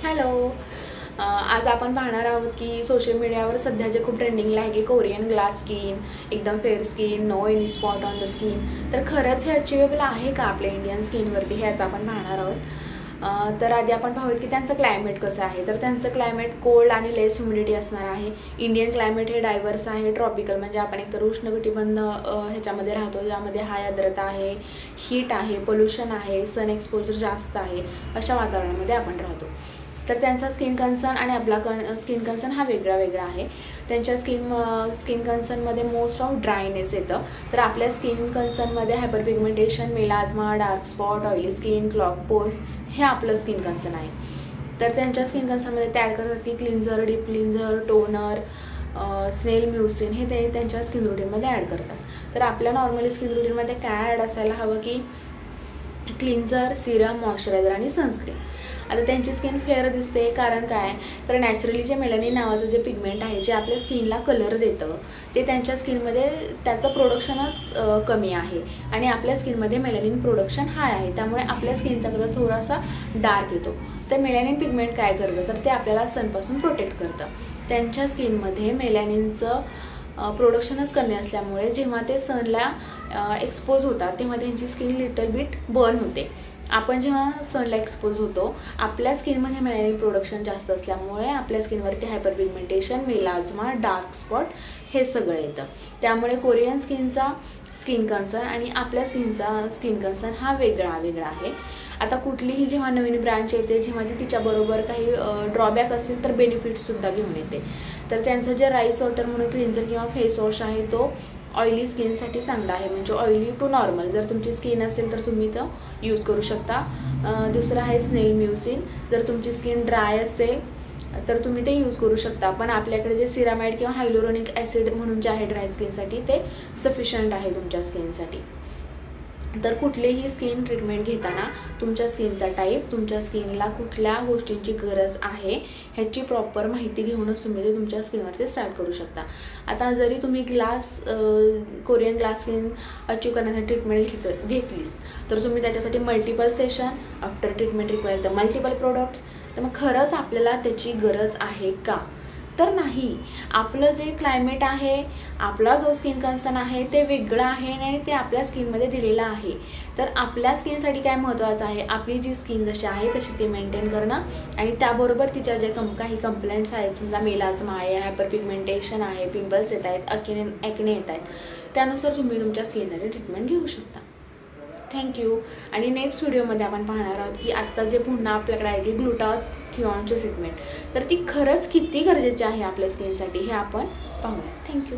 Hello. आज आपण पाहणार आहोत की सोशल मीडियावर सध्या जे खूप ट्रेंडिंगला आहे की कोरियन ग्लास स्किन, एकदम fair skin, no any spot on the skin. तर खरंच हे अचिवेबल आहे का आपल्या इंडियन स्किनवरती, हे आज आपण पाहणार आहोत. तर आधी आपण पाहूयात की त्यांचं क्लायमेट कसं आहे. तर त्यांचं क्लायमेट कोल्ड आणि लेस ह्युमिडिटी असणार आहे. इंडियन क्लायमेट हे डायव्हर्स आहे, ट्रॉपिकल म्हणजे आपण एकतर उष्णकटिबंध ह्याच्यामध्ये राहतो, ज्यामध्ये हाय आर्द्रता आहे, हीट आहे, पोल्युशन आहे, सन एक्सपोजर जास्त आहे, अशा वातावरणामध्ये आपण राहतो. तर त्यांचा स्किन कन्सर्न आणि आपला स्किन कन्सर्न हा वेगळा आहे. त्यांच्या स्किन कन्सर्नमध्ये मोस्ट ऑफ ड्रायनेस येतं. तर आपल्या स्किन कन्सर्नमध्ये hyperpigmentation, melasma, dark spot, oily skin, clog pores हे आपलं स्किन कन्सर्न आहे. तर त्यांच्या स्किन कन्सर्नमध्ये ते ॲड करतात की क्लिन्झर, डीप क्लिन्झर, टोनर, स्नेल म्युसिन हे ते त्यांच्या स्किन रुटीनमध्ये ॲड करतात. तर आपल्या नॉर्मली स्किन रुटीनमध्ये काय ॲड असायला हवं की क्लिन्झर, सिरम, मॉइश्चरायझर आणि सनस्क्रीन. आता त्यांची स्किन फेअर दिसते कारण काय, तर नॅचरली जे मेलॅनिन नावाचं जे पिगमेंट आहे, जे आपल्या स्किनला कलर देतं, ते त्यांच्या स्किनमध्ये त्याचं प्रोडक्शनच कमी आहे आणि आपल्या स्किनमध्ये मेलॅनिन प्रोडक्शन हाय आहे. त्यामुळे आपल्या स्किनचा कलर थोडासा डार्क येतो. तर मेलॅनिन पिगमेंट काय करतं, तर ते आपल्याला सनपासून प्रोटेक्ट करतं. त्यांच्या स्किनमध्ये मेलॅनिनचं प्रोडक्शनच कमी असल्यामुळे जेव्हा ते सनला एक्सपोज होतात तेव्हा त्यांची स्किन लिटल बिट बर्न होते. आपण जेव्हा सनला एक्सपोज होतो, आपल्या स्किनमध्ये मेलॅनिन प्रोडक्शन जास्त असल्यामुळे आपल्या स्किनवरती हायपरपिगमेंटेशन, मेलाझ्मा, डार्क स्पॉट हे सगळं येतं. त्यामुळे कोरियन स्किनचा स्किन कन्सर्न आणि आपल्या स्किनचा स्किन कन्सर्न हा वेगळा आहे. आता कुठलीही जेव्हा नवीन ब्रँच येते, जेव्हा ती तिच्याबरोबर काही ड्रॉबॅक असतील तर बेनिफिट्ससुद्धा घेऊन येते. तर त्यांचं जे राईस वॉटर म्हणून क्लिन्झर किंवा फेस वॉश आहे तो ऑइली स्किनसाठी चांगला आहे, म्हणजे ऑइली टू नॉर्मल जर तुमची स्किन असेल तर तुम्ही तो यूज करू शकता. दुसरं आहे स्नेल म्युसिन, जर तुमची स्किन ड्राय असेल तर तुम्ही ते यूज करू शकता. पण आपल्याकडे जे सिरामाइड किंवा हायलोरोनिक ॲसिड म्हणून जे आहे ड्राय स्किनसाठी ते सफिशियंट आहे तुमच्या स्किनसाठी. तर कुठलीही स्किन ट्रीटमेंट घेताना तुमच्या स्किनचा टाईप, तुमच्या स्किनला कुठल्या गोष्टींची गरज आहे ह्याची प्रॉपर माहिती घेऊनच तुम्ही ते तुमच्या स्किनवरती स्टार्ट करू शकता. आता जरी तुम्ही कोरियन ग्लास स्किन अचीव करण्यासाठी ट्रीटमेंट घेतलीच तर तुम्ही त्याच्यासाठी multiple session, after treatment require the multiple products, तर मग खरंच आपल्याला त्याची गरज आहे का, तर नाही. आपलं जे क्लायमेट आहे, आपला जो स्किन कन्सर्न आहे ते वेगळं आहे आणि ते आपल्या स्किनमध्ये दिलेलं आहे. तर आपल्या स्किनसाठी काय महत्त्वाचं आहे, आपली जी स्किन जशी आहे तशी ती मेंटेन करणं आणि त्याबरोबर तिच्या जे काही कंप्लेंट्स आहेत, समजा मेलाझ्मा आहे, हायपरपिगमेंटेशन आहे, पिंपल्स येत आहेत, ॲक्ने येत आहेत, त्यानुसार तुम्ही तुमच्या स्किनसाठी ट्रीटमेंट घेऊ शकता. थँक्यू. आणि नेक्स्ट व्हिडिओमध्ये आपण पाहणार आहोत की आत्ता जे पुन्हा आपल्याकडे आहे की ग्लुटाथिऑनची ट्रीटमेंट, तर ती खरंच किती गरजेची आहे आपल्या स्किनसाठी हे आपण पाहूया. थँक्यू.